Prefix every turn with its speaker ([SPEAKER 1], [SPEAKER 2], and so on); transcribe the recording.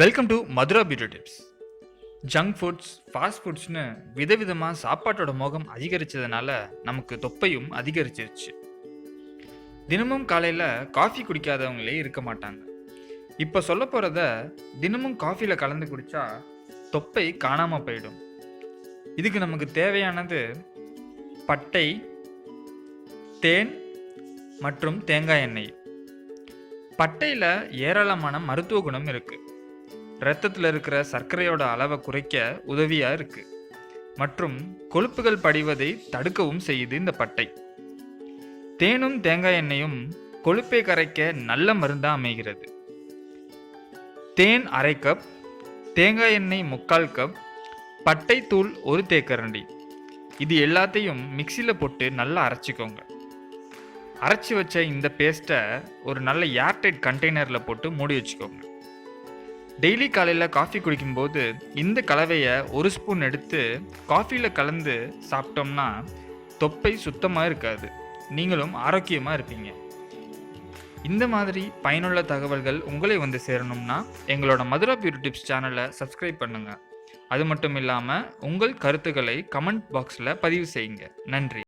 [SPEAKER 1] Welcome to Madhura beauty tips. Junk foods, fast ஃபுட்ஸ்னு விதவிதமாக சாப்பாட்டோட மோகம் அதிகரித்ததுனால நமக்கு தொப்பையும் அதிகரிச்சிருச்சு. தினமும் காலையில் காஃபி குடிக்காதவங்களே இருக்க மாட்டாங்க. இப்போ சொல்ல போகிறத தினமும் காஃபியில் கலந்து குடித்தா தொப்பை காணாமல் போயிடும். இதுக்கு நமக்கு தேவையானது பட்டை, தேன் மற்றும் தேங்காய் எண்ணெய். பட்டையில் ஏராளமான மருத்துவ குணம் இருக்குது. இரத்தத்தில் இருக்கிற சர்க்கரையோட அளவை குறைக்க உதவியாக இருக்குது மற்றும் கொழுப்புகள் படிவதை தடுக்கவும் செய்யுது இந்த பட்டை. தேனும் தேங்காய் எண்ணெயும் கொழுப்பை கரைக்க நல்ல மருந்தாக அமைகிறது. தேன் 1/2 கப், தேங்காய் எண்ணெய் 3/4 கப், பட்டை தூள் 1 தேக்கரண்டி. இது எல்லாத்தையும் மிக்சியில் போட்டு நல்லா அரைச்சிக்கோங்க. அரைச்சி வச்ச இந்த பேஸ்ட்டை ஒரு நல்ல ஏர்டைட் கண்டெய்னரில் போட்டு மூடி வச்சுக்கோங்க. டெய்லி காலையில் காஃபி குடிக்கும்போது இந்த கலவையை 1 ஸ்பூன் எடுத்து காஃபியில் கலந்து சாப்பிட்டோம்னா தொப்பை சுத்தமாக இருக்காது, நீங்களும் ஆரோக்கியமாக இருப்பீங்க. இந்த மாதிரி பயனுள்ள தகவல்கள் உங்களை வந்து சேரணும்னா எங்களோட மதுரா பியூட்டி டிப்ஸ் சேனலை சப்ஸ்கிரைப் பண்ணுங்கள். அது மட்டும் இல்லாமல் உங்கள் கருத்துக்களை கமெண்ட் பாக்ஸில் பதிவு செய்யுங்க. நன்றி.